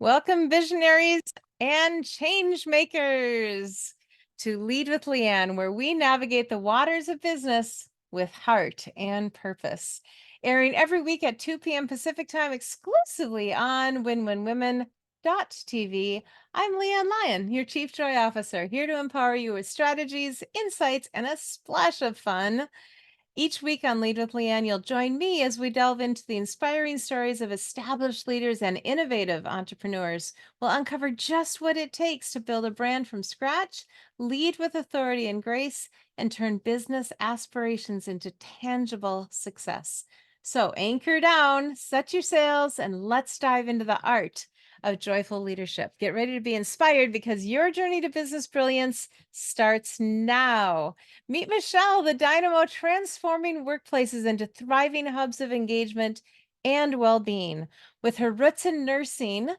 Welcome, visionaries and change makers, to Lead with LeAnn, where we navigate the waters of business with heart and purpose. Airing every week at 2 p.m. Pacific time exclusively on WinWinWomen.tv. I'm LeAnn Lyon, your Chief Joy Officer, here to empower you with strategies, insights, and a splash of fun. Each week on Lead with LeAnn, you'll join me as we delve into the inspiring stories of established leaders and innovative entrepreneurs. We'll uncover just what it takes to build a brand from scratch, lead with authority and grace, and turn business aspirations into tangible success. So anchor down, set your sails, and let's dive into the art of joyful leadership. Get ready to be inspired because your journey to business brilliance starts now. Meet Michele, the dynamo transforming workplaces into thriving hubs of engagement and well-being. With her roots in nursing,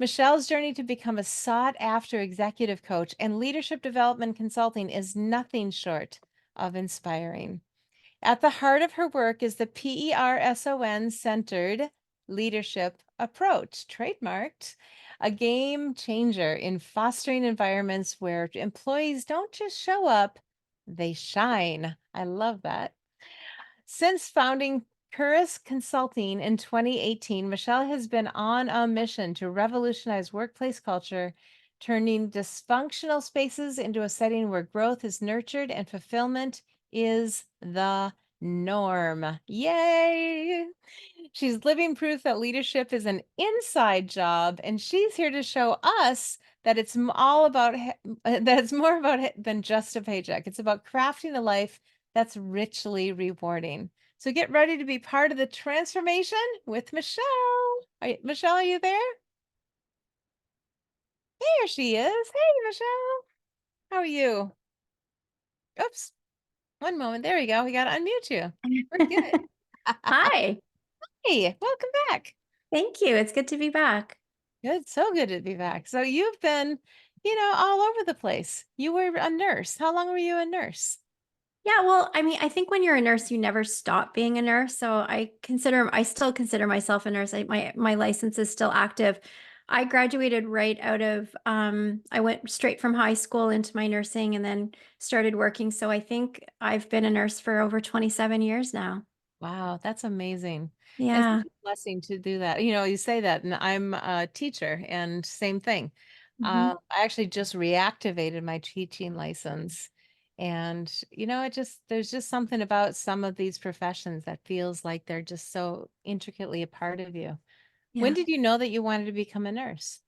Michele's journey to become a sought-after executive coach and leadership development consulting is nothing short of inspiring. At the heart of her work is the P.E.R.S.O.N centered leadership approach, trademarked, a game changer in fostering environments where employees don't just show up, they shine. I love that. Since founding Curis Consulting in 2018, Michele has been on a mission to revolutionize workplace culture, turning dysfunctional spaces into a setting where growth is nurtured and fulfillment is the norm. Yay! She's living proof that leadership is an inside job, and she's here to show us that it's all about that it's more about than just a paycheck. It's about crafting a life that's richly rewarding. So get ready to be part of the transformation with Michele. Michele, are you there? There she is. Hey, Michele. How are you? Oops. One moment. There we go. We got to unmute you. We're good. Hi. Hey, welcome back. Thank you. It's good to be back. Good. So good to be back. So you've been, all over the place. You were a nurse. How long were you a nurse? Yeah, well, I mean, I think when you're a nurse, you never stop being a nurse. So I still consider myself a nurse. My license is still active. I graduated right out of, I went straight from high school into my nursing and then started working. So I think I've been a nurse for over 27 years now. Wow, that's amazing. And such Yeah. a blessing to do that. You say that, and I'm a teacher, and same thing. Mhm. I actually just reactivated my teaching license. And, there's just something about some of these professions that feels like they're just so intricately a part of you. When Yeah. did you know that you wanted to become a nurse?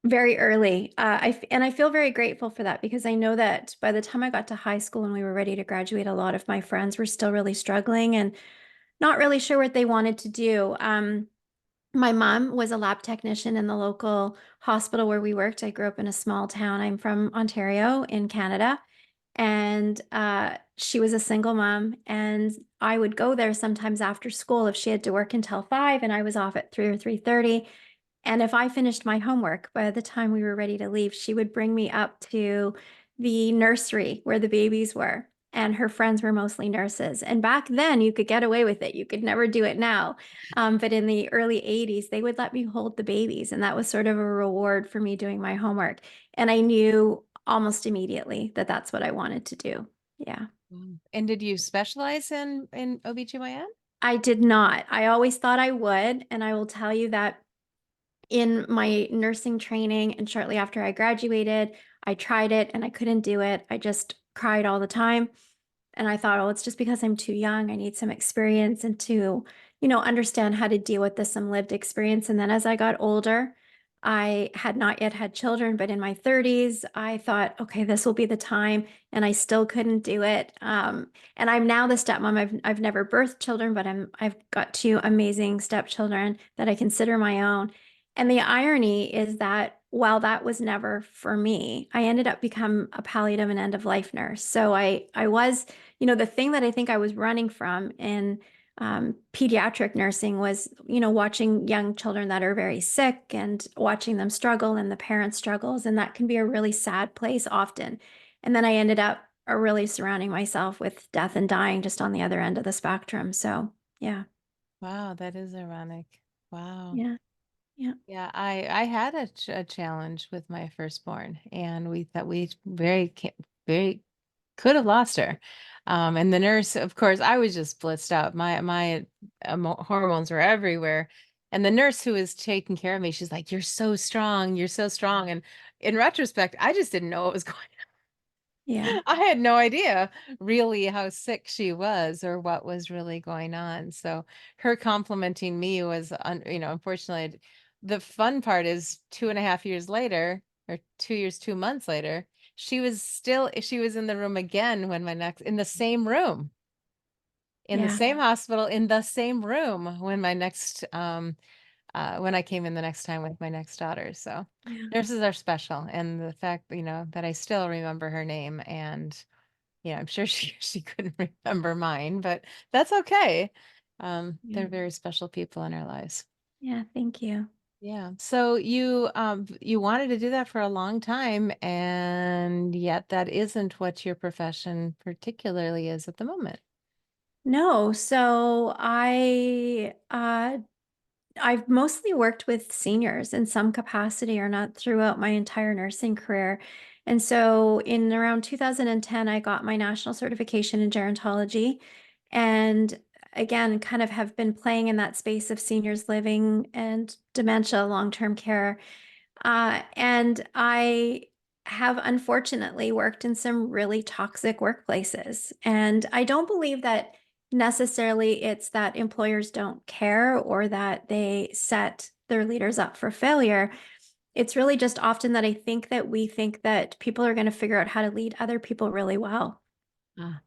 Very early. And I feel very grateful for that because I know that by the time I got to high school and we were ready to graduate, a lot of my friends were still really struggling and not really sure what they wanted to do. My mom was a lab technician in the local hospital where we worked. I grew up in a small town. I'm from Ontario in Canada. And she was a single mom. And I would go there sometimes after school if she had to work until 5 and I was off at 3 or 3:30. And if I finished my homework by the time we were ready to leave, she would bring me up to the nursery where the babies were. And her friends were mostly nurses. And back then, you could get away with it. You could never do it now. But in the early 80s, they would let me hold the babies. And that was sort of a reward for me doing my homework. And I knew almost immediately that that's what I wanted to do. Yeah. Mm. And did you specialize in OBGYN? I did not. I always thought I would. And I will tell you that in my nursing training and shortly after I graduated, I tried it and I couldn't do it. I just cried all the time. And I thought, oh, it's just because I'm too young. I need some experience and to, understand how to deal with this, some lived experience. And then as I got older, I had not yet had children, but in my 30s, I thought, okay, this will be the time. And I still couldn't do it. And I'm now the stepmom. I've never birthed children, but I've got two amazing stepchildren that I consider my own. And the irony is that while that was never for me, I ended up become a palliative and end of life nurse. So I was, the thing that I think I was running from in pediatric nursing was, watching young children that are very sick and watching them struggle and the parents' struggles. And that can be a really sad place often. And then I ended up really surrounding myself with death and dying just on the other end of the spectrum. So, yeah. Wow, that is ironic. Wow. Yeah. Yeah. Yeah, I had a challenge with my firstborn, and we thought we very could have lost her. And the nurse, of course, I was just blitzed out. My hormones were everywhere. And the nurse who was taking care of me, she's like, "You're so strong. You're so strong." And in retrospect, I just didn't know what was going Yeah. I had no idea really how sick she was or what was really going on. So her complimenting me was, unfortunately, the fun part is 2.5 years later, or 2 years, 2 months later, she was in the room again in the same room, in the Yeah. same hospital, in the same room when I came in the next time with my next daughter. So Yeah. nurses are special. And the fact, that I still remember her name, and yeah, I'm sure she couldn't remember mine, but that's okay. Yeah. They're very special people in our lives. Yeah. Thank you. Yeah. So you wanted to do that for a long time, and yet that isn't what your profession particularly is at the moment. No, so I've mostly worked with seniors in some capacity or not throughout my entire nursing career. And so in around 2010, I got my national certification in gerontology. And again, kind of have been playing in that space of seniors living and dementia, long-term care. And I have unfortunately worked in some really toxic workplaces. And I don't believe that necessarily it's that employers don't care or that they set their leaders up for failure. It's really just often that I think that we think that people are going to figure out how to lead other people really well. Ah,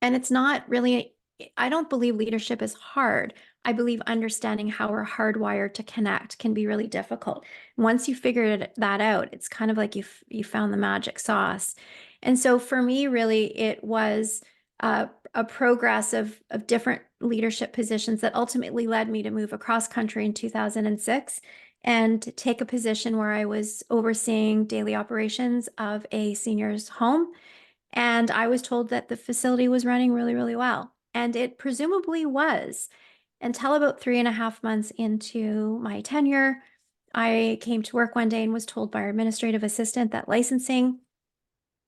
And it's not really, I don't believe leadership is hard. I believe understanding how we're hardwired to connect can be really difficult. Once you figured that out, it's kind of like you found the magic sauce. And so for me, really, it was a progress of different leadership positions that ultimately led me to move across country in 2006 and take a position where I was overseeing daily operations of a senior's home, and I was told that the facility was running really, really well. And it presumably was until about 3.5 months into my tenure. I came to work one day and was told by our administrative assistant that licensing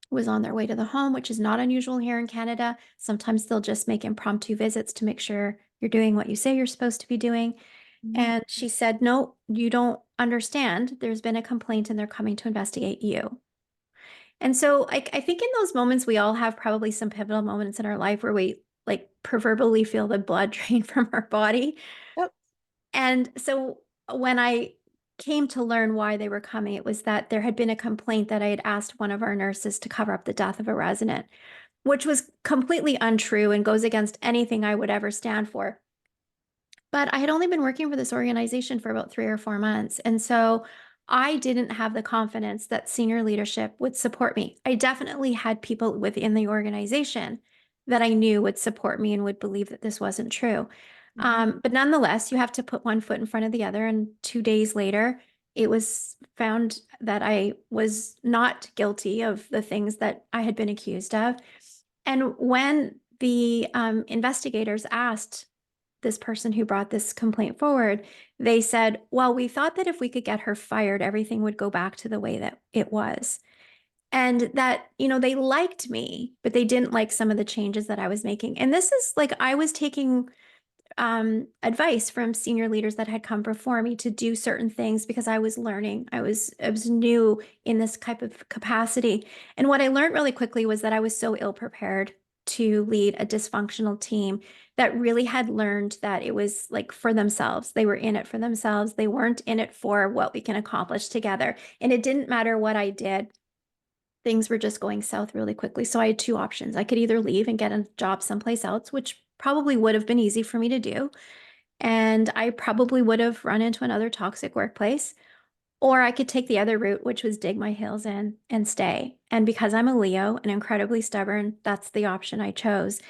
was on their way to the home, which is not unusual here in Canada. Sometimes they'll just make impromptu visits to make sure you're doing what you say you're supposed to be doing. mhm. And she said, "No, you don't understand. There's been a complaint and they're coming to investigate you." And so I think in those moments, we all have probably some pivotal moments in our life where we like proverbially feel the blood drain from our body. Yep. And so when I came to learn why they were coming, it was that there had been a complaint that I had asked one of our nurses to cover up the death of a resident, which was completely untrue and goes against anything I would ever stand for. But I had only been working for this organization for about 3 or 4 months. And so I didn't have the confidence that senior leadership would support me. I definitely had people within the organization that I knew would support me and would believe that this wasn't true. Mhm. But nonetheless, you have to put one foot in front of the other. And 2 days later, it was found that I was not guilty of the things that I had been accused of. And when the investigators asked this person who brought this complaint forward, they said, "Well, we thought that if we could get her fired, everything would go back to the way that it was." And that, they liked me, but they didn't like some of the changes that I was making. And this is like I was taking advice from senior leaders that had come before me to do certain things because I was learning. I was new in this type of capacity. And what I learned really quickly was that I was so ill prepared to lead a dysfunctional team that really had learned that it was like for themselves. They were in it for themselves. They weren't in it for what we can accomplish together. And it didn't matter what I did. Things were just going south really quickly. So I had two options. I could either leave and get a job someplace else, which probably would have been easy for me to do, and I probably would have run into another toxic workplace. Or I could take the other route, which was dig my heels in and stay. And because I'm a Leo and incredibly stubborn, that's the option I chose.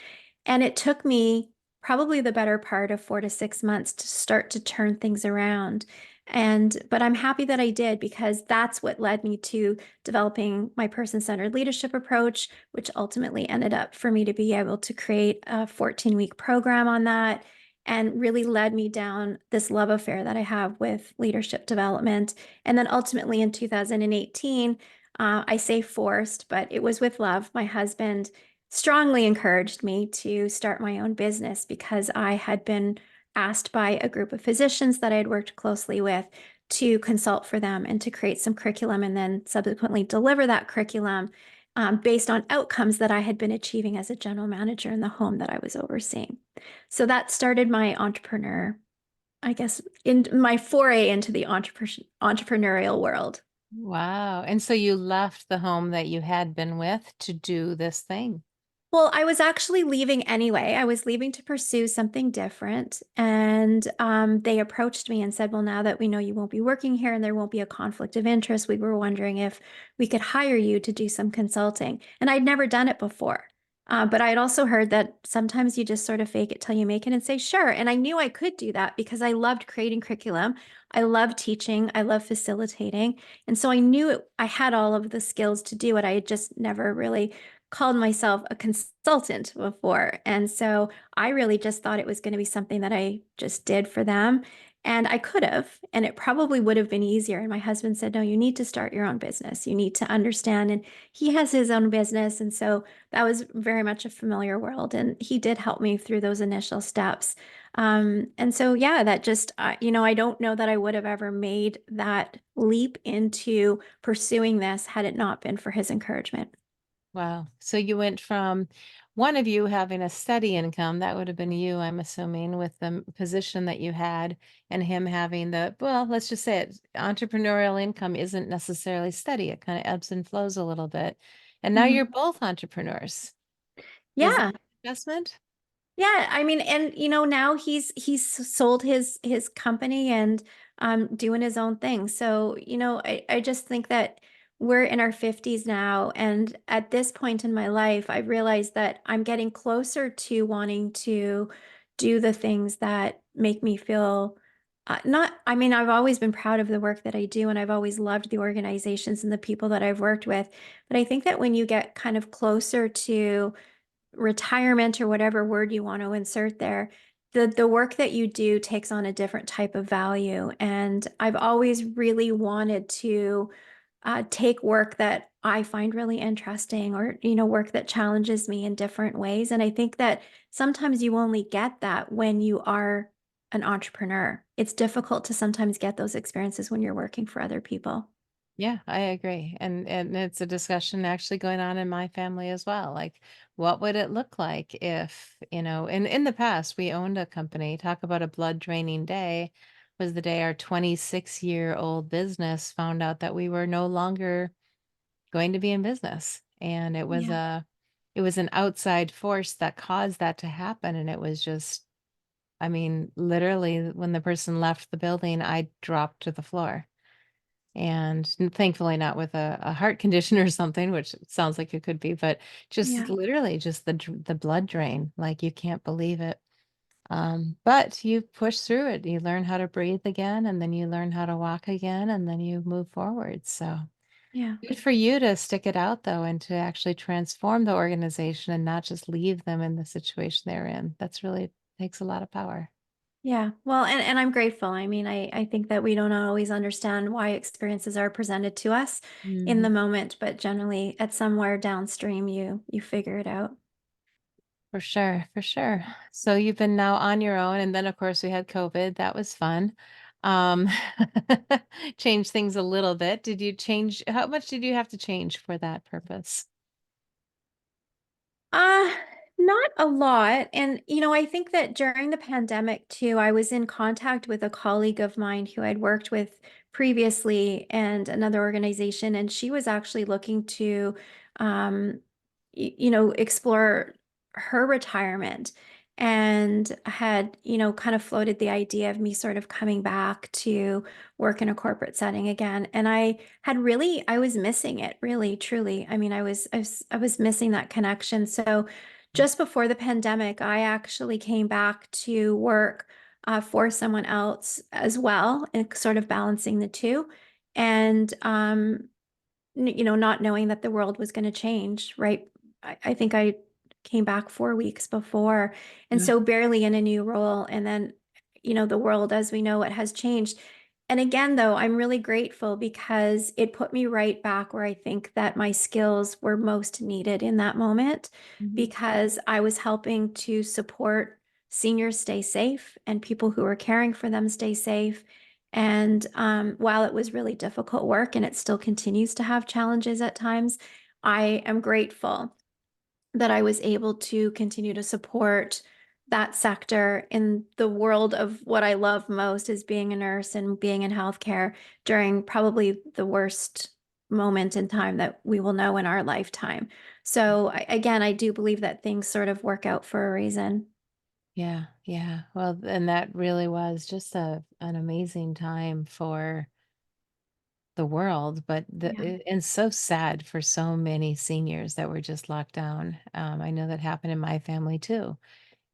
And it took me probably the better part of 4 to 6 months to start to turn things around. But I'm happy that I did because that's what led me to developing my person-centered leadership approach, which ultimately ended up for me to be able to create a 14-week program on that and really led me down this love affair that I have with leadership development. And then ultimately in 2018, I say forced, but it was with love. My husband strongly encouraged me to start my own business because I had been asked by a group of physicians that I had worked closely with to consult for them and to create some curriculum and then subsequently deliver that curriculum based on outcomes that I had been achieving as a general manager in the home that I was overseeing. So that started my entrepreneur, I guess, in my foray into the entrepreneurial world. Wow. And so you left the home that you had been with to do this thing. Well, I was actually leaving anyway. I was leaving to pursue something different. And they approached me and said, well, now that we know you won't be working here and there won't be a conflict of interest, we were wondering if we could hire you to do some consulting. And I'd never done it before. But I had also heard that sometimes you just sort of fake it till you make it and say, sure. And I knew I could do that because I loved creating curriculum. I love teaching. I love facilitating. And so I knew I had all of the skills to do it. I had just never really called myself a consultant before. And so I really just thought it was going to be something that I just did for them. And I could have, and it probably would have been easier. And my husband said, no, you need to start your own business. You need to understand. And he has his own business. And so that was very much a familiar world. And he did help me through those initial steps. And so, yeah, that just, I don't know that I would have ever made that leap into pursuing this had it not been for his encouragement. Wow. So you went from one of you having a steady income, that would have been you, I'm assuming, with the position that you had, and him having well, let's just say it, entrepreneurial income isn't necessarily steady. It kind of ebbs and flows a little bit. And now Mhm. you're both entrepreneurs. Is that Yeah. an investment? Yeah, I mean, and now he's sold his company and doing his own thing. So, I just think that we're in our 50s now, and at this point in my life, I realized that I'm getting closer to wanting to do the things that make me feel not, I mean, I've always been proud of the work that I do, and I've always loved the organizations and the people that I've worked with. But I think that when you get kind of closer to retirement or whatever word you want to insert there, the work that you do takes on a different type of value. And I've always really wanted to take work that I find really interesting or, work that challenges me in different ways. And I think that sometimes you only get that when you are an entrepreneur. It's difficult to sometimes get those experiences when you're working for other people. Yeah, I agree. And it's a discussion actually going on in my family as well. Like, what would it look like if, in the past we owned a company, talk about a blood draining day, was the day our 26-year-old business found out that we were no longer going to be in business. And Yeah. it was an outside force that caused that to happen. And it was just, I mean, literally when the person left the building, I dropped to the floor. And thankfully not with a heart condition or something, which it sounds like it could be, but just Yeah. literally just the blood drain, like you can't believe it. But you push through it. You learn how to breathe again, and then you learn how to walk again, and then you move forward. So Yeah. good for you to stick it out though, and to actually transform the organization and not just leave them in the situation they're in. That's really takes a lot of power. Yeah. Well, and I'm grateful. I mean, I think that we don't always understand why experiences are presented to us in the Mhm. moment, but generally at somewhere downstream you figure it out. For sure, for sure. So you've been now on your own, and then of course we had COVID. That was fun. Um, changed things a little bit. Did you change? How much did you have to change for that purpose? Uh, Not a lot. And, I think that during the pandemic too, I was in contact with a colleague of mine who I'd worked with previously and another organization, and she was actually looking to, um, explore her retirement and had, kind of floated the idea of me sort of coming back to work in a corporate setting again. And I was missing it really, truly. I mean, I was missing that connection. So just before the pandemic, I actually came back to work for someone else as well and sort of balancing the two. And, not knowing that the world was going to change, right? I think I came back 4 weeks before, and Yeah. so barely in a new role. And then, the world as we know it has changed. And again, though, I'm really grateful because it put me right back where I think that my skills were most needed in that moment, Mhm. because I was helping to support seniors stay safe and people who are caring for them stay safe. And while it was really difficult work and it still continues to have challenges at times, I am grateful that I was able to continue to support that sector in the world of what I love most is being a nurse and being in healthcare during probably the worst moment in time that we will know in our lifetime. So again, I do believe that things sort of work out for a reason. Yeah, yeah. Well, and that really was just an amazing time for the world, but Yeah. and so sad for so many seniors that were just locked down. I know that happened in my family too,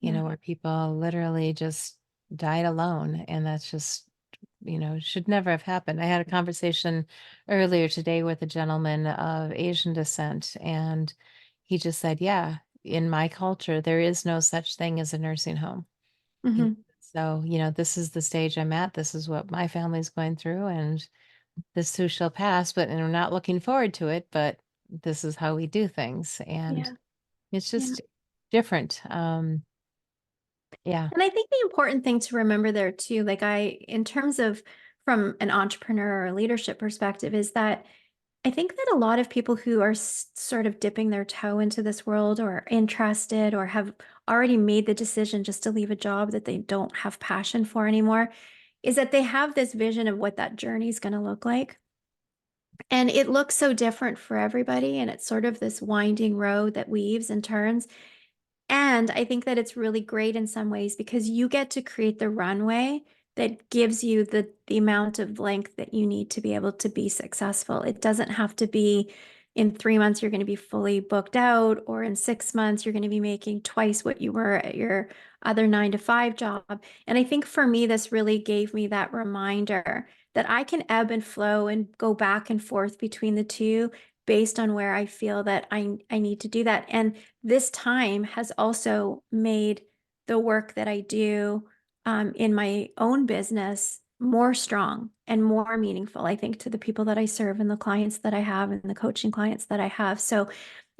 Yeah. where people literally just died alone, and that's just, should never have happened. I had a conversation earlier today with a gentleman of Asian descent, and he just said, "Yeah, in my culture, there is no such thing as a nursing home." You know, Hmm. so, this is the stage I'm at. This is what my family's going through, and this too shall pass. But and I'm not looking forward to it, but this is how we do things, and Yeah. it's Yeah. just different. Yeah, And I think the important thing to remember there too, like in terms of from an entrepreneur or leadership perspective, is that I think that a lot of people who are sort of dipping their toe into this world or interested or have already made the decision just to leave a job that they don't have passion for anymore, is that they have this vision of what that journey is going to look like. And it looks so different for everybody. And it's sort of this winding road that weaves and turns. And I think that it's really great in some ways because you get to create the runway that gives you the amount of length that you need to be able to be successful. It doesn't have to be in 3 months, you're going to be fully booked out, or in 6 months, you're going to be making twice what you were at your other 9 to 5 job. And I think for me, this really gave me that reminder that I can ebb and flow and go back and forth between the two based on where I feel that I need to do that. And this time has also made the work that I do in my own business more strong and more meaningful, I think, to the people that I serve and the clients that I have and the coaching clients that I have. So,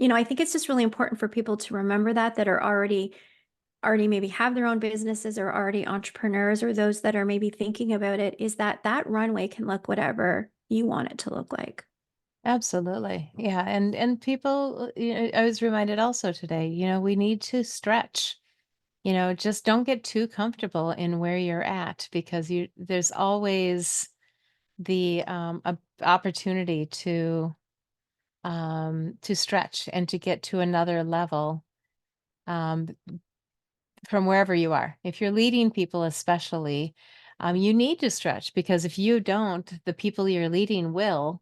I think it's just really important for people to remember that are already maybe have their own businesses or already entrepreneurs, or those that are maybe thinking about it, is that that runway can look whatever you want it to look like. absolutely. Yeah, and people, I was reminded also today, we need to stretch. Just don't get too comfortable in where you're at, because there's always the opportunity to stretch and to get to another level, um, from wherever you are. If you're leading people, especially, you need to stretch, because if you don't, the people you're leading will,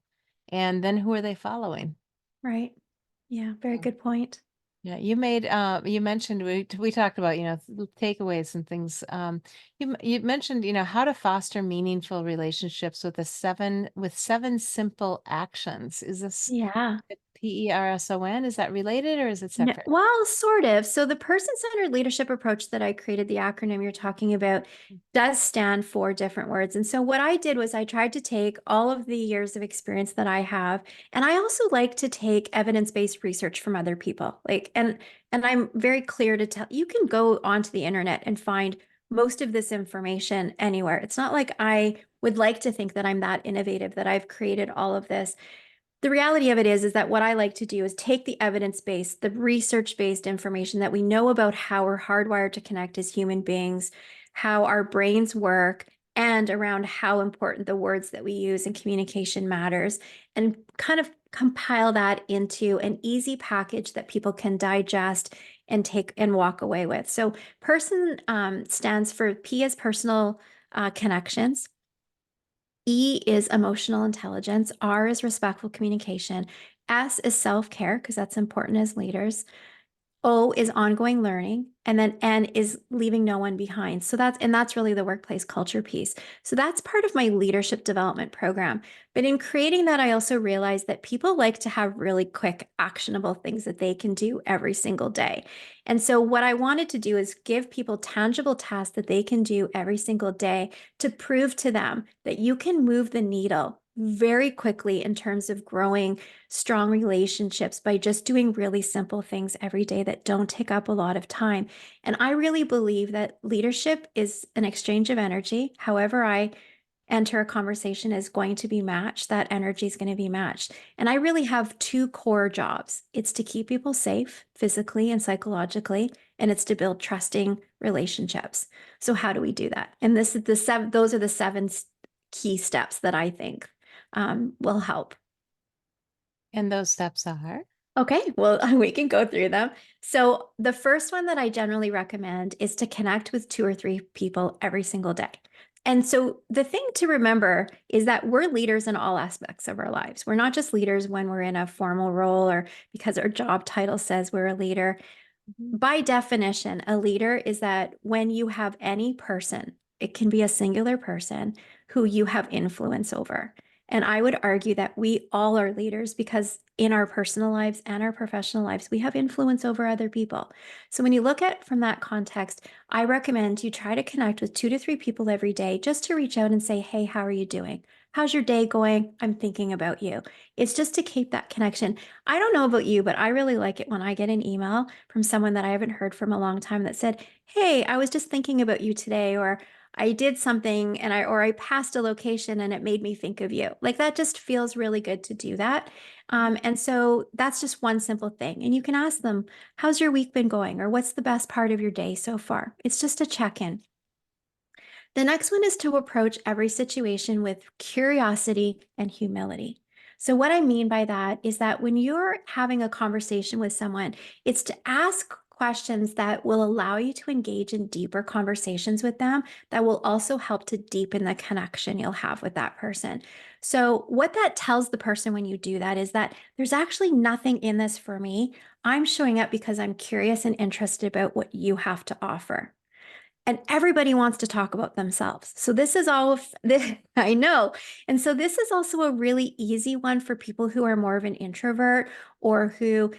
and then who are they following? Right. Yeah, very good point. Yeah, you mentioned, we talked about, takeaways and things. You mentioned, how to foster meaningful relationships with seven simple actions. Is this Yeah. P.E.R.S.O.N? Is that related, or is it separate? Well, sort of. So the person-centered leadership approach that I created, the acronym you're talking about, does stand for different words. And so what I did was I tried to take all of the years of experience that I have, and I also like to take evidence-based research from other people. And I'm very clear to tell you can go onto the internet and find most of this information anywhere. It's not like I would like to think that I'm that innovative, that I've created all of this. The reality of it is that what I like to do is take the evidence-based, the research-based information that we know about how we're hardwired to connect as human beings, how our brains work, and around how important the words that we use in communication matters, and kind of compile that into an easy package that people can digest and take and walk away with. So person stands for P as personal connections. E is emotional intelligence. R is respectful communication. S is self-care, because that's important as leaders. O is ongoing learning, and then N is leaving no one behind. So that's really the workplace culture piece. So that's part of my leadership development program. But in creating that, I also realized that people like to have really quick, actionable things that they can do every single day. And so what I wanted to do is give people tangible tasks that they can do every single day to prove to them that you can move the needle very quickly in terms of growing strong relationships by just doing really simple things every day that don't take up a lot of time. And I really believe that leadership is an exchange of energy. However, I enter a conversation is going to be matched, that energy is going to be matched. And I really have two core jobs. It's to keep people safe physically and psychologically, and it's to build trusting relationships. So how do we do that? And this is the seven, those are the seven key steps that I think will help. And those steps are? Okay, well, we can go through them. So, the first one that I generally recommend is to connect with two or three people every single day. And so, the thing to remember is that we're leaders in all aspects of our lives. We're not just leaders when we're in a formal role or because our job title says we're a leader. Mhm. By definition, a leader is that when you have any person, it can be a singular person who you have influence over. And I would argue that we all are leaders because in our personal lives and our professional lives, we have influence over other people. So when you look at it from that context, I recommend you try to connect with two to three people every day just to reach out and say, hey, how are you doing? How's your day going? I'm thinking about you. It's just to keep that connection. I don't know about you, but I really like it when I get an email from someone that I haven't heard from a long time that said, hey, I was just thinking about you today, or I did something and I passed a location and it made me think of you. Like that just feels really good to do that. And so that's just one simple thing. And you can ask them, how's your week been going? Or what's the best part of your day so far? It's just a check in. The next one is to approach every situation with curiosity and humility. So, what I mean by that is that when you're having a conversation with someone, it's to ask questions that will allow you to engage in deeper conversations with them that will also help to deepen the connection you'll have with that person. So, what that tells the person when you do that is that there's actually nothing in this for me. I'm showing up because I'm curious and interested about what you have to offer. And everybody wants to talk about themselves. So this is all of this, I know. And so this is also a really easy one for people who are more of an introvert or who,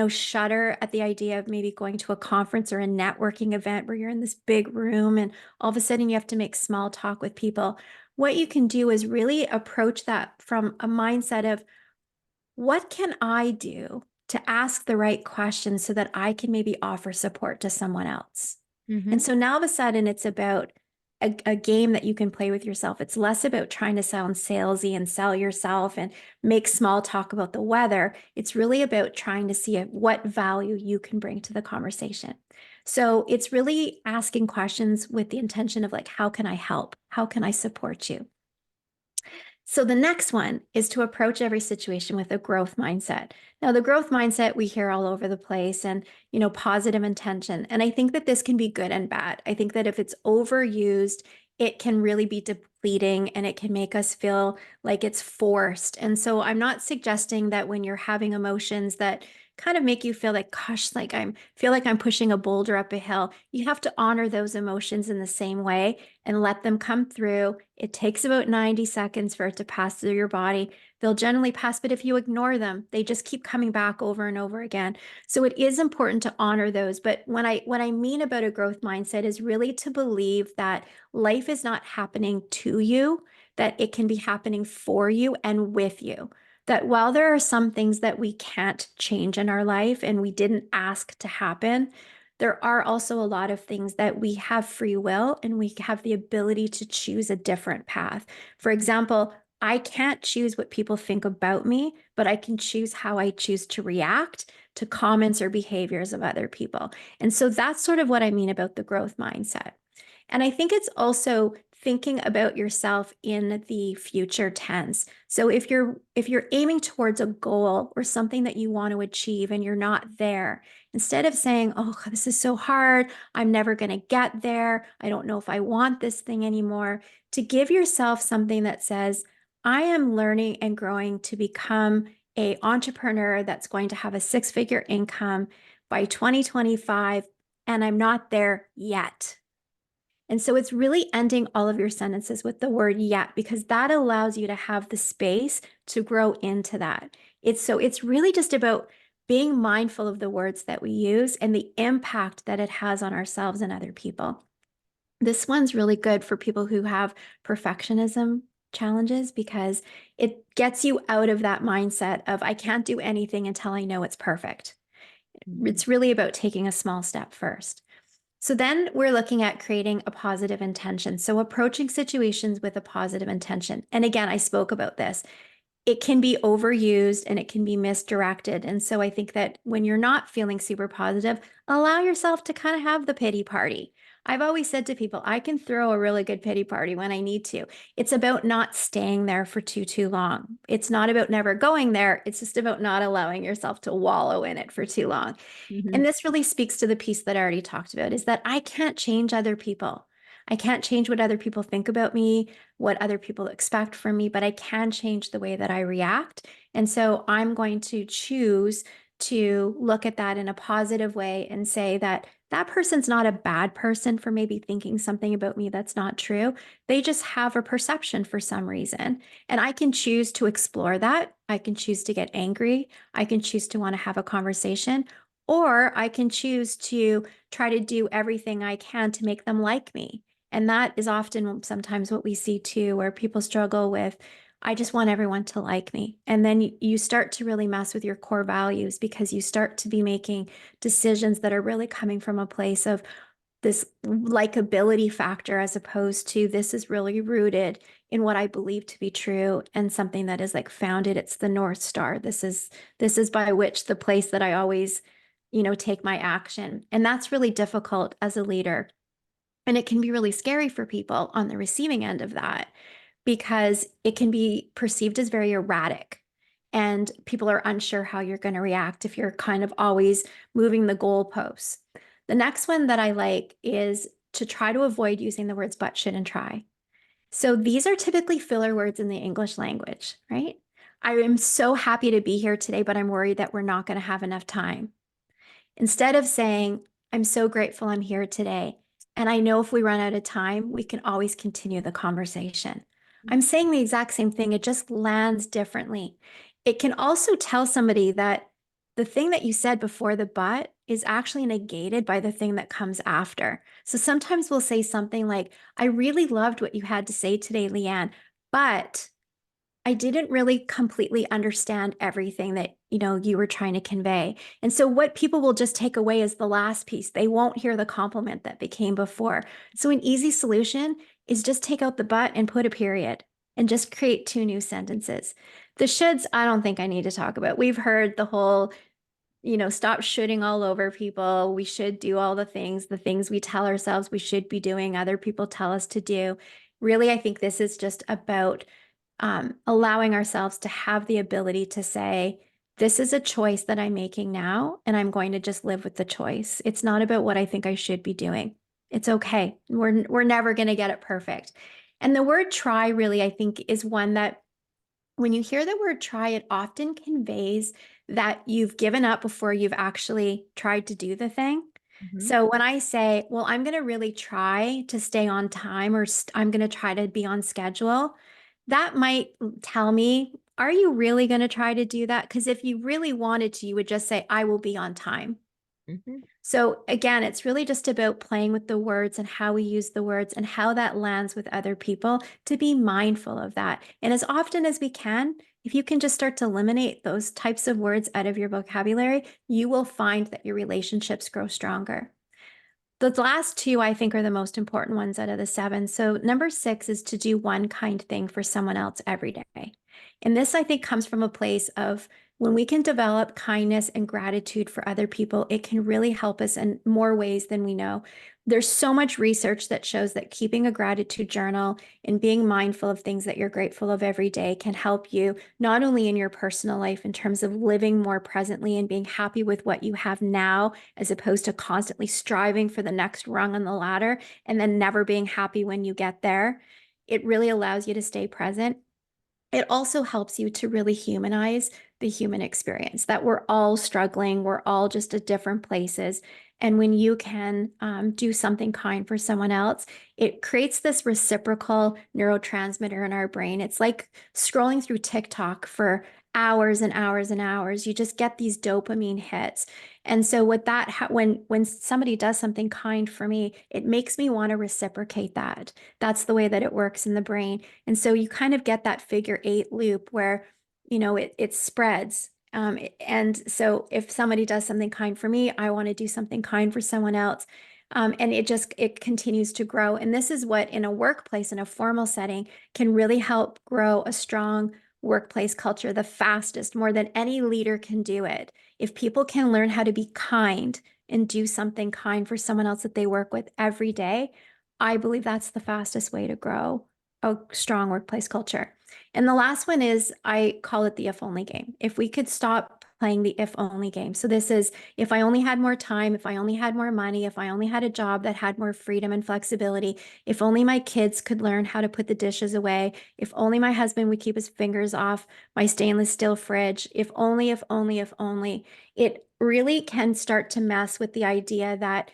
shudder at the idea of maybe going to a conference or a networking event where you're in this big room and all of a sudden you have to make small talk with people. What you can do is really approach that from a mindset of what can I do to ask the right questions so that I can maybe offer support to someone else? And Mhm. so now all of a sudden it's about a game that you can play with yourself. It's less about trying to sound salesy and sell yourself and make small talk about the weather. It's really about trying to see what value you can bring to the conversation. So it's really asking questions with the intention of like, how can I help? How can I support you? So the next one is to approach every situation with a growth mindset. Now, the growth mindset we hear all over the place and, positive intention. And I think that this can be good and bad. I think that if it's overused, it can really be depleting and it can make us feel like it's forced. And so I'm not suggesting that when you're having emotions that kind of make you feel like, gosh, like I'm pushing a boulder up a hill. You have to honor those emotions in the same way and let them come through. It takes about 90 seconds for it to pass through your body. They'll generally pass, but if you ignore them, they just keep coming back over and over again. So it is important to honor those. But what I mean about a growth mindset is really to believe that life is not happening to you, that it can be happening for you and with you. That while there are some things that we can't change in our life and we didn't ask to happen, there are also a lot of things that we have free will and we have the ability to choose a different path. For example, I can't choose what people think about me, but I can choose how I choose to react to comments or behaviors of other people. And so that's sort of what I mean about the growth mindset. And I think it's also thinking about yourself in the future tense. So if you're aiming towards a goal or something that you want to achieve and you're not there, instead of saying, "Oh, this is so hard. I'm never going to get there. I don't know if I want this thing anymore," to give yourself something that says, "I am learning and growing to become a entrepreneur that's going to have a six-figure income by 2025, and I'm not there yet. And so it's really ending all of your sentences with the word yet, because that allows you to have the space to grow into that. It's really just about being mindful of the words that we use and the impact that it has on ourselves and other people. This one's really good for people who have perfectionism challenges, because it gets you out of that mindset of I can't do anything until I know it's perfect. It's really about taking a small step first. So then we're looking at creating a positive intention. So approaching situations with a positive intention. And again, I spoke about this. It can be overused and it can be misdirected. And so I think that when you're not feeling super positive, allow yourself to kind of have the pity party. I've always said to people, I can throw a really good pity party when I need to. It's about not staying there for too long. It's not about never going there. It's just about not allowing yourself to wallow in it for too long. Mm-hmm. And this really speaks to the piece that I already talked about, is that I can't change other people. I can't change what other people think about me, what other people expect from me, but I can change the way that I react. And so I'm going to choose to look at that in a positive way and say that that person's not a bad person for maybe thinking something about me that's not true. They just have a perception for some reason. And I can choose to explore that. I can choose to get angry. I can choose to want to have a conversation, or I can choose to try to do everything I can to make them like me. And that is often sometimes what we see too, where people struggle with, I just want everyone to like me. And then you start to really mess with your core values, because you start to be making decisions that are really coming from a place of this likability factor, as opposed to this is really rooted in what I believe to be true and something that is like founded. It's the North Star. This is by which the place that I always, take my action. And that's really difficult as a leader. And it can be really scary for people on the receiving end of that, because it can be perceived as very erratic. And people are unsure how you're going to react if you're kind of always moving the goalposts. The next one that I like is to try to avoid using the words but, should, and try. So these are typically filler words in the English language, right? I am so happy to be here today, but I'm worried that we're not going to have enough time. Instead of saying, I'm so grateful I'm here today, and I know if we run out of time, we can always continue the conversation. I'm saying the exact same thing, it just lands differently. It can also tell somebody that the thing that you said before the but is actually negated by the thing that comes after. So sometimes we'll say something like, I really loved what you had to say today, LeAnn, but I didn't really completely understand everything that, you were trying to convey. And so what people will just take away is the last piece. They won't hear the compliment that became before. So an easy solution is just take out the but and put a period and just create two new sentences. The shoulds, I don't think I need to talk about. We've heard the whole, stop shooting all over people. We should do all the things we tell ourselves we should be doing, other people tell us to do. Really, I think this is just about allowing ourselves to have the ability to say, this is a choice that I'm making now, and I'm going to just live with the choice. It's not about what I think I should be doing. It's okay. We're never going to get it perfect. And the word try really, I think, is one that when you hear the word try, it often conveys that you've given up before you've actually tried to do the thing. Mm-hmm. So when I say, well, I'm going to really try to stay on time, or I'm going to try to be on schedule, that might tell me, are you really going to try to do that? Because if you really wanted to, you would just say, I will be on time. Mm-hmm. So again, it's really just about playing with the words and how we use the words and how that lands with other people, to be mindful of that. And as often as we can, if you can just start to eliminate those types of words out of your vocabulary, you will find that your relationships grow stronger. The last two, I think, are the most important ones out of the seven. So number 6 is to do one kind thing for someone else every day. And this, I think, comes from a place of when we can develop kindness and gratitude for other people, it can really help us in more ways than we know. There's so much research that shows that keeping a gratitude journal and being mindful of things that you're grateful of every day can help you not only in your personal life in terms of living more presently and being happy with what you have now, as opposed to constantly striving for the next rung on the ladder and then never being happy when you get there. It really allows you to stay present. It also helps you to really humanize the human experience, that we're all struggling, we're all just at different places. And when you can do something kind for someone else, it creates this reciprocal neurotransmitter in our brain. It's like scrolling through TikTok for hours and hours and hours. You just get these dopamine hits. And so with that, when somebody does something kind for me, it makes me want to reciprocate that. That's the way that it works in the brain. And so you kind of get that figure eight loop where, it spreads. And so if somebody does something kind for me, I want to do something kind for someone else. And it continues to grow. And this is what in a workplace, in a formal setting, can really help grow a strong workplace culture the fastest, more than any leader can do it. If people can learn how to be kind and do something kind for someone else that they work with every day, I believe that's the fastest way to grow a strong workplace culture. And the last one is, I call it the if only game. If we could stop playing the if only game. So this is, if I only had more time, if I only had more money, if I only had a job that had more freedom and flexibility, if only my kids could learn how to put the dishes away, if only my husband would keep his fingers off my stainless steel fridge, if only, if only, if only, it really can start to mess with the idea that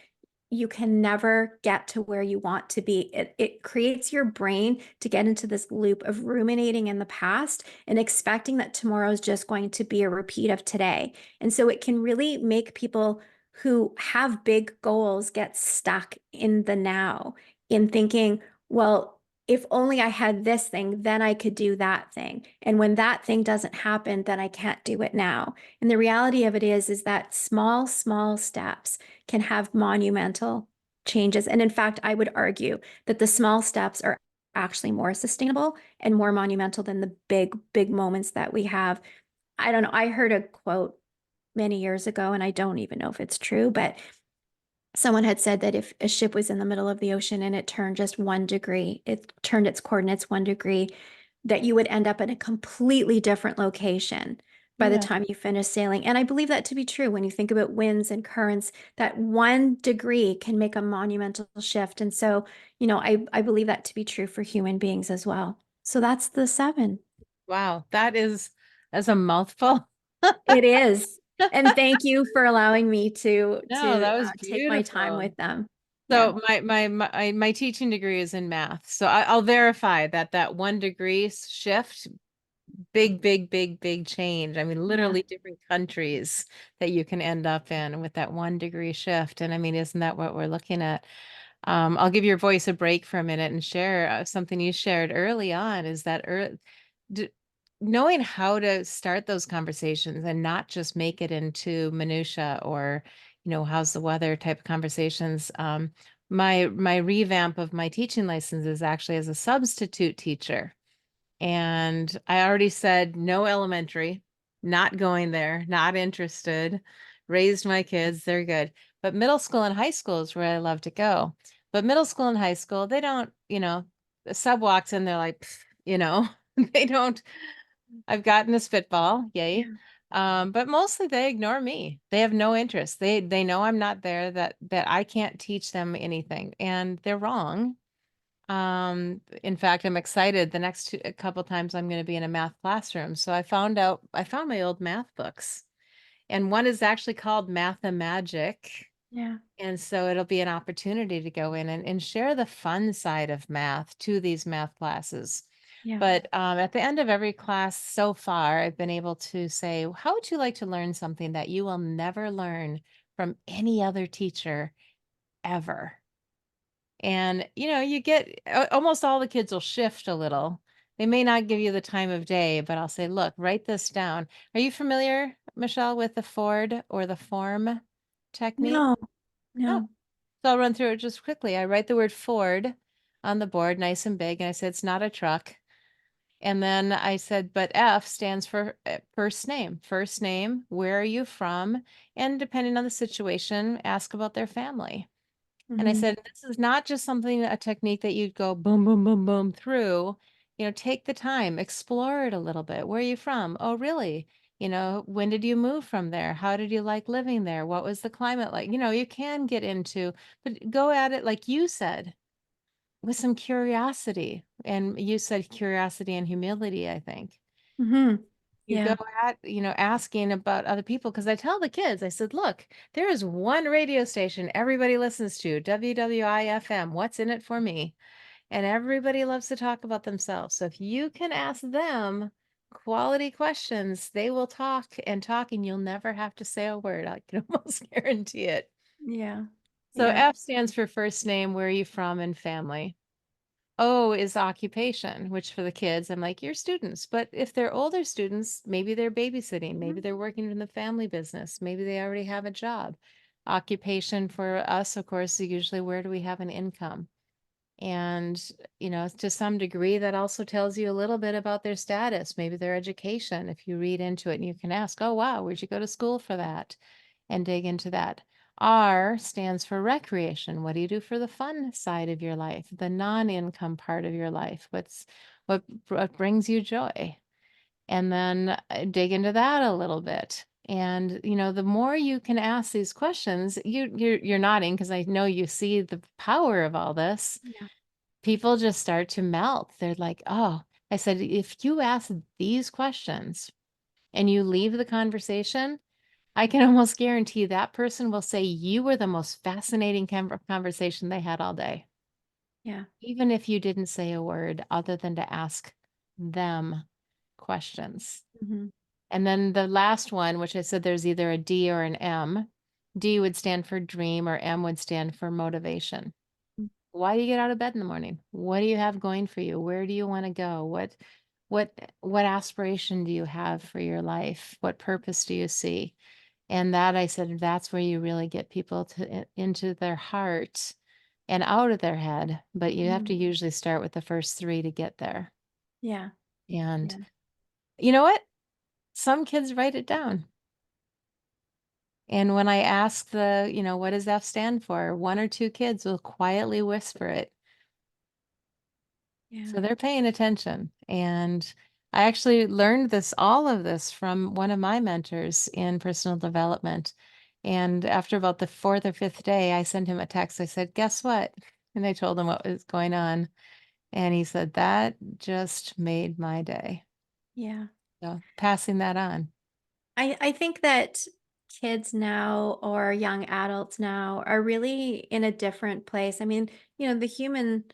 you can never get to where you want to be. It creates your brain to get into this loop of ruminating in the past and expecting that tomorrow is just going to be a repeat of today. And so it can really make people who have big goals get stuck in the now, in thinking, well, if only I had this thing, then I could do that thing. And when that thing doesn't happen, then I can't do it now. And the reality of it is that small, small steps can have monumental changes. And in fact, I would argue that the small steps are actually more sustainable and more monumental than the big, big moments that we have. I don't know. I heard a quote many years ago, and I don't even know if it's true, but someone had said that if a ship was in the middle of the ocean and it turned just 1 degree, it turned its coordinates 1 degree, that you would end up in a completely different location by the Yeah. time you finish sailing. And I believe that to be true when you think about winds and currents, that 1 degree can make a monumental shift. And so, I believe that to be true for human beings as well. So that's the seven. Wow. That's a mouthful. It is. And thank you for allowing me to No, to that uh, was take my time beautiful. with them. Yeah. So my teaching degree is in math. So I'll verify that 1 degree shift, big, big, big, big change. I mean, Yeah. literally different countries that you can end up in with that 1 degree shift. And I mean, isn't that what we're looking at? I'll give your voice a break for a minute and share something you shared early on is that d knowing how to start those conversations and not just make it into minutia or, how's the weather type of conversations. My revamp of my teaching license is actually as a substitute teacher. And I already said no elementary, not going there, not interested. Raised my kids, they're good. But middle school and high school is where I love to go. But middle school and high school, they don't, the sub walks in, they're like, "Pfft," they don't. I've gotten a spitball, yay. Yeah. But mostly they ignore me. They have no interest. They know I'm not there, that I can't teach them anything, and they're wrong. In fact, I'm excited. The next a couple times I'm going to be in a math classroom. So I found my old math books, and one is actually called Math and Magic. Yeah. And so it'll be an opportunity to go in and share the fun side of math to these math classes. Yeah. But at the end of every class so far, I've been able to say, how would you like to learn something that you will never learn from any other teacher ever? And, you get almost all the kids will shift a little. They may not give you the time of day, but I'll say, look, write this down. Are you familiar, Michelle, with the Ford or the form technique? No, No. no. So I'll run through it just quickly. I write the word Ford on the board, nice and big. And I said, it's not a truck. And then I said, but F stands for first name. First name, where are you from? And depending on the situation, ask about their family. And I Hmm. said, this is not just something, a technique that you'd go boom, boom, boom, boom through. Take the time, explore it a little bit. Where are you from? Oh, really? When did you move from there? How did you like living there? What was the climate like? You can get into, but go at it like you said, with some curiosity. And you said curiosity and humility, I think. Hmm. You go Yeah. at, asking about other people because I tell the kids, I said, "Look, there is one radio station everybody listens to, WWIFM. What's in it for me?" And everybody loves to talk about themselves. So if you can ask them quality questions, they will talk, and you'll never have to say a word. I can almost guarantee it. Yeah. So Yeah. F stands for first name, where are you from, and family. O is occupation, which for the kids, I'm like, you're students. But if they're older students, maybe they're babysitting, maybe Mhm. they're working in the family business, maybe they already have a job. Occupation for us, of course, is usually where do we have an income? And, to some degree, that also tells you a little bit about their status, maybe their education. If you read into it and you can ask, oh, wow, where'd you go to school for that? And dig into that. R stands for recreation. What do you do for the fun side of your life, the non-income part of your life? What brings you joy? And then dig into that a little bit. And the more you can ask these questions, you're nodding because I know you see the power of all this. Yeah. People just start to melt. They're like, oh, I said, if you ask these questions and you leave the conversation, I can almost guarantee that person will say you were the most fascinating conversation they had all day, Yeah. even if you didn't say a word other than to ask them questions. Mhm. And then the last one, which I said there's either a D or an M. D would stand for dream, or M would stand for motivation. Mm. Why do you get out of bed in the morning? What do you have going for you? Where do you want to go? What aspiration do you have for your life? What purpose do you see? And that I said that's where you really get people into their heart and out of their head, but you have to Mhm. usually start with the first 3 to get there. Yeah. And Yeah. you know what? Some kids write it down. And when I ask what does F stand for? 1 or 2 kids will quietly whisper it. Yeah. So they're paying attention. And I actually learned all of this from one of my mentors in personal development. And after about the 4th or 5th day, I sent him a text. I said, "Guess what?" And I told him what was going on. And he said, "That just made my day." Yeah. So passing that on. I think that kids now or young adults now are really in a different place. I mean, the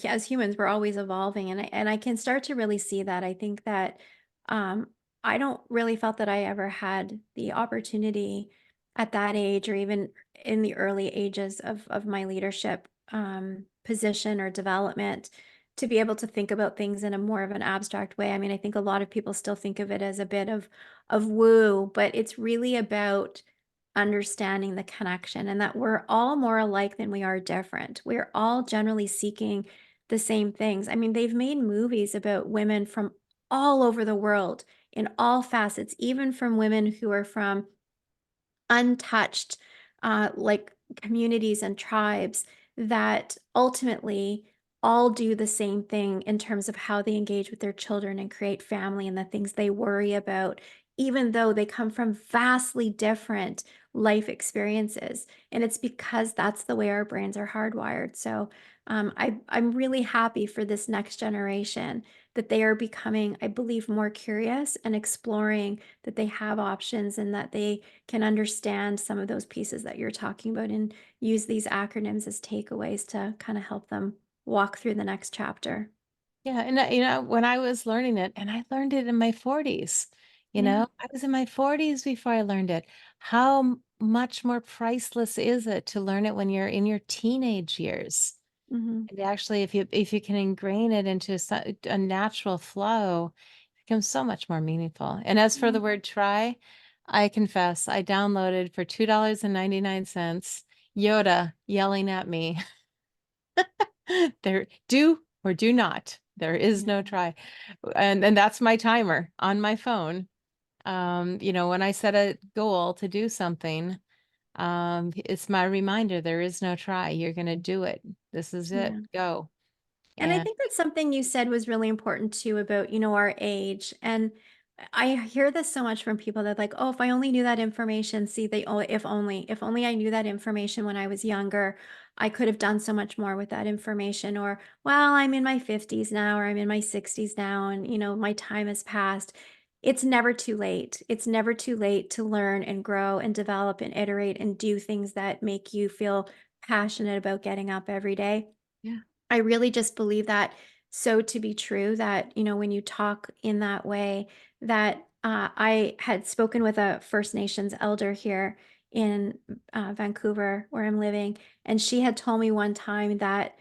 as humans, we're always evolving, and I can start to really see that. I think that um, I don't really felt that I ever had the opportunity at that age, or even in the early ages of my leadership position or development, to be able to think about things in a more of an abstract way. I mean, I think a lot of people still think of it as a bit of woo, but it's really about understanding the connection, and that we're all more alike than we are different. We're all generally seeking the same things. I mean, they've made movies about women from all over the world in all facets, even from women who are from untouched, like communities and tribes that ultimately all do the same thing in terms of how they engage with their children and create family and the things they worry about, even though they come from vastly different life experiences. And it's because that's the way our brains are hardwired. So I'm really happy for this next generation that they are becoming, I believe, more curious and exploring that they have options and that they can understand some of those pieces that you're talking about and use these acronyms as takeaways to kind of help them walk through the next chapter. Yeah, and when I was learning it, and I learned it in my 40s, Yeah. I was in my 40s before I learned it. How much more priceless is it to learn it when you're in your teenage years? Hmm. And actually, if you can ingrain it into a natural flow, it becomes so much more meaningful. And as for Yeah. the word try, I confess I downloaded for $2.99 Yoda yelling at me. There, do or do not. There is Yeah. no try. And that's my timer on my phone. When I set a goal to do something, it's my reminder there is no try. You're gonna do it. This is it. Yeah. Go. And I And think that's something you said was really important too about, our age. And I hear this so much from people that like, oh, if I only knew that information, see, if only I knew that information when I was younger, I could have done so much more with that information. Or, well, I'm in my 50s now, or I'm in my 60s now, and my time has passed. It's never too late. It's never too late to learn and grow and develop and iterate and do things that make you feel passionate about getting up every day. Yeah. I really just believe that so to be true that, when you talk in that way, that I had spoken with a First Nations elder here in Vancouver, where I'm living, and she had told me one time that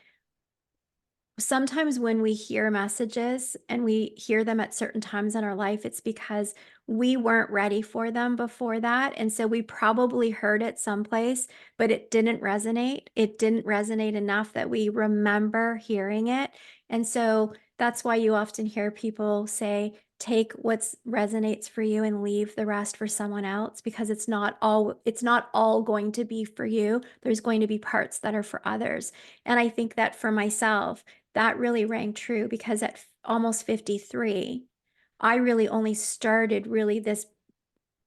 sometimes when we hear messages and we hear them at certain times in our life, it's because we weren't ready for them before that. And so we probably heard it someplace, but it didn't resonate. It didn't resonate enough that we remember hearing it. And so that's why you often hear people say, take what resonates for you and leave the rest for someone else, because it's not all going to be for you. There's going to be parts that are for others. And I think that for myself, that really rang true because at almost 53, I really only started really this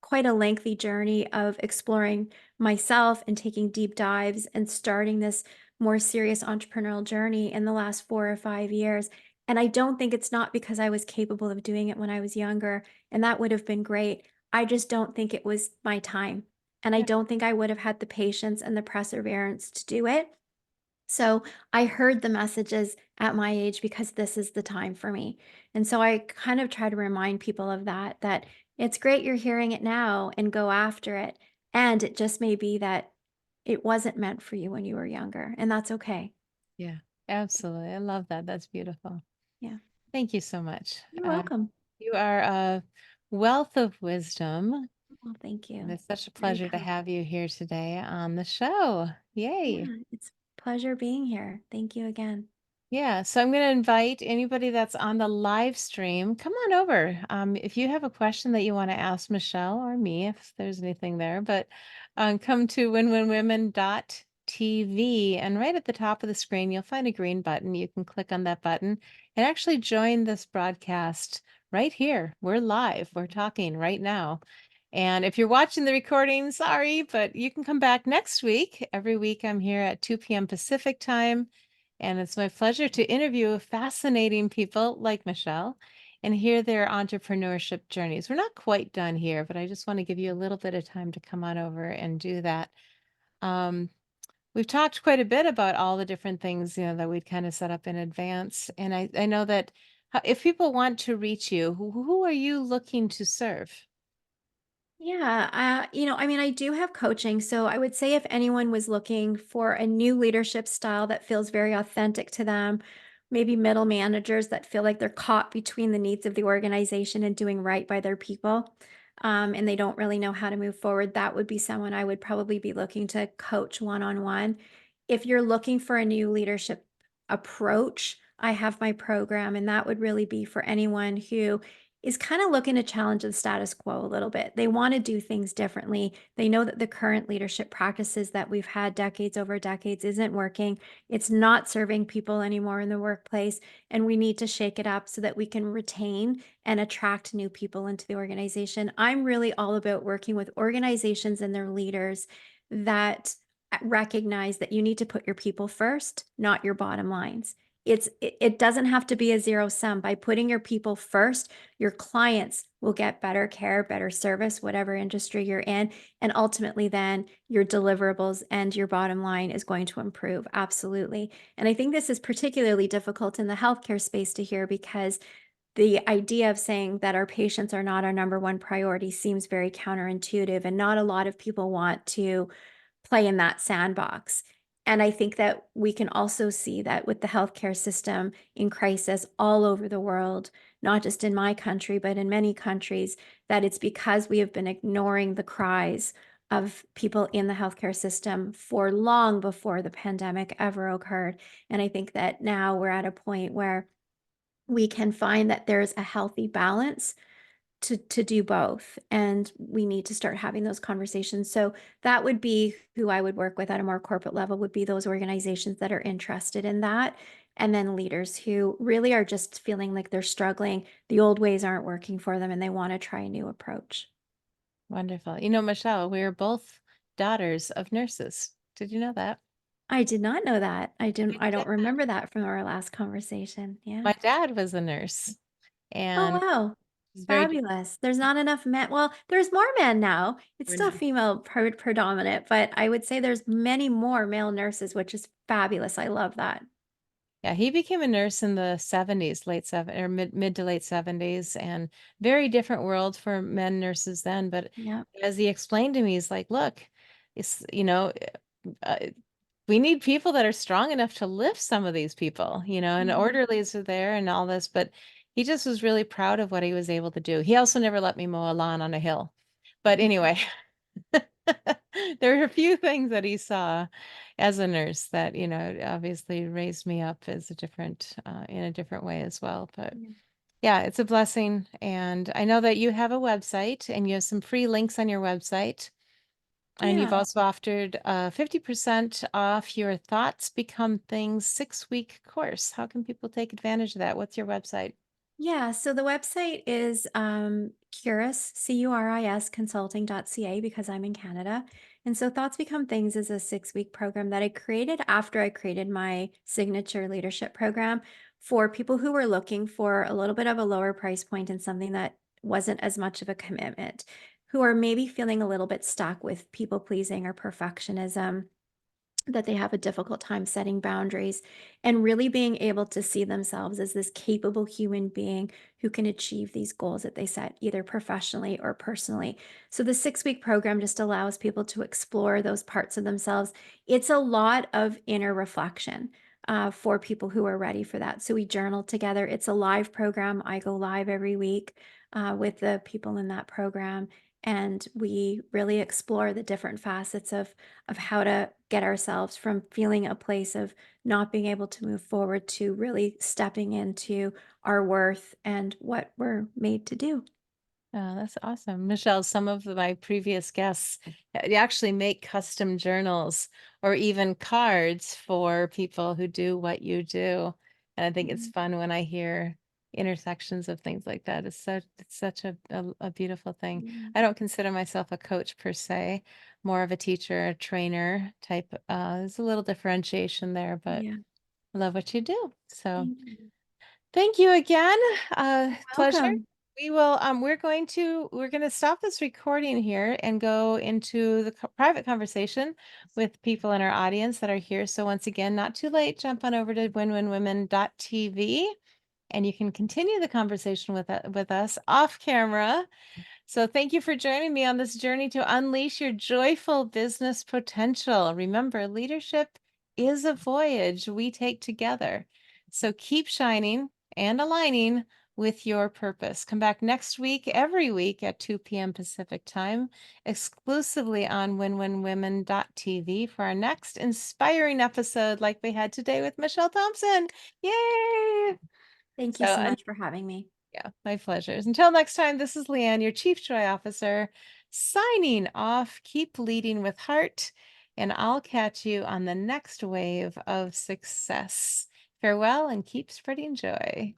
quite a lengthy journey of exploring myself and taking deep dives and starting this more serious entrepreneurial journey in the last 4 or 5 years. And I don't think it's not because I was capable of doing it when I was younger, and that would have been great. I just don't think it was my time. And I Yeah. don't think I would have had the patience and the perseverance to do it. So I heard the messages at my age because this is the time for me. And so I kind of try to remind people of that, that it's great you're hearing it now and go after it. And it just may be that it wasn't meant for you when you were younger, and that's okay. Yeah. Absolutely. I love that. That's beautiful. Yeah. Thank you so much. You're welcome. You are a wealth of wisdom. Well, thank And you. it's such a Very pleasure to kind. have you here today on the show. Yay. Yeah, it's a pleasure being here. Thank you again. Yeah, so I'm going to invite anybody that's on the live stream, come on over. If you have a question that you want to ask Michelle or me, if there's anything there, but come to winwinwomen.tv, and right at the top of the screen, you'll find a green button. You can click on that button and actually join this broadcast right here. We're live. We're talking right now. And if you're watching the recording, sorry, but you can come back next week. Every week I'm here at 2 p.m. Pacific time. And it's my pleasure to interview fascinating people like Michelle and hear their entrepreneurship journeys. We're not quite done here, but I just want to give you a little bit of time to come on over and do that. Um, we've talked quite a bit about all the different things, that we'd kind of set up in advance. And I know that if people want to reach you, who are you looking to serve? Yeah, I mean, I do have coaching. So I would say if anyone was looking for a new leadership style that feels very authentic to them, maybe middle managers that feel like they're caught between the needs of the organization and doing right by their people, and they don't really know how to move forward, that would be someone I would probably be looking to coach one on one. If you're looking for a new leadership approach, I have my program, and that would really be for anyone who is kind of looking to challenge the status quo a little bit. They want to do things differently. They know that the current leadership practices that we've had decades over decades isn't working. It's not serving people anymore in the workplace. And we need to shake it up so that we can retain and attract new people into the organization. I'm really all about working with organizations and their leaders that recognize that you need to put your people first, not your bottom lines. It doesn't have to be a zero sum. By putting your people first, your clients will get better care, better service, whatever industry you're in. And ultimately, then your deliverables and your bottom line is going to improve. Absolutely. And I think this is particularly difficult in the healthcare space to hear because the idea of saying that our patients are not our number one priority seems very counterintuitive. And not a lot of people want to play in that sandbox. And I think that we can also see that with the healthcare system in crisis all over the world, not just in my country, but in many countries, that it's because we have been ignoring the cries of people in the healthcare system for long before the pandemic ever occurred. And I think that now we're at a point where we can find that there's a healthy balance to do both, and we need to start having those conversations. So that would be who I would work with at a more corporate level, would be those organizations that are interested in that, and then leaders who really are just feeling like they're struggling, the old ways aren't working for them, and they want to try a new approach. Wonderful. Michelle, we are both daughters of nurses. Did you know that? I did not know that. I Yeah. don't remember that from our last conversation. Yeah. My dad was a nurse, Oh, and wow. It's very different Fabulous. There's not enough men. Well, there's more men now. It's still now. female predominant, but I would say there's many more male nurses, which is fabulous. I love that. Yeah, he became a nurse in the 70s, late seven or mid to late 70s, and very different world for men nurses then. But Yeah. as he explained to me, he's like, look, it's, uh, we need people that are strong enough to lift some of these people, and Mhm. orderlies are there and all this, but he just was really proud of what he was able to do. He also never let me mow a lawn on a hill. But anyway, there are a few things that he saw as a nurse that, obviously raised me up as in a different way as well. But Yeah. yeah, it's a blessing. And I know that you have a website and you have some free links on your website. And you've Yeah. also offered 50% off your Thoughts Become Things 6-week course. How can people take advantage of that? What's your website? Yeah, so the website is Curis, Curis consulting.ca because I'm in Canada. And so Thoughts Become Things is a 6-week program that I created after I created my signature leadership program for people who were looking for a little bit of a lower price point and something that wasn't as much of a commitment, who are maybe feeling a little bit stuck with people pleasing or perfectionism, that they have a difficult time setting boundaries and really being able to see themselves as this capable human being who can achieve these goals that they set, either professionally or personally. So, the 6-week program just allows people to explore those parts of themselves. It's a lot of inner reflection. For people who are ready for that. So, we journal together. It's a live program. I go live every week with the people in that program. And we really explore the different facets of how to get ourselves from feeling a place of not being able to move forward to really stepping into our worth and what we're made to do. Oh, that's awesome. Michelle, some of my previous guests actually make custom journals or even cards for people who do what you do. And I think it's Mhm. fun when I hear intersections of things like that. It's such a beautiful thing. Yeah. I don't consider myself a coach per se, more of a teacher, a trainer type. There's a little differentiation there, but Yeah. I love what you do. So Thank you. thank you again. Pleasure. Welcome. We're going to stop this recording here and go into the private conversation with people in our audience that are here. So once again, not too late, jump on over to winwinwomen.tv and you can continue the conversation with us off camera. So thank you for joining me on this journey to unleash your joyful business potential. Remember, leadership is a voyage we take together. So keep shining and aligning with your purpose. Come back next week, every week at 2 p.m. Pacific time, exclusively on winwinwomen.tv for our next inspiring episode like we had today with Michele Thomson. Yay! Thank you So so much for having me. yeah, my pleasures. Until next time, this is LeAnn, your Chief Joy Officer, signing off. Keep leading with heart, and I'll catch you on the next wave of success. Farewell and keep spreading joy.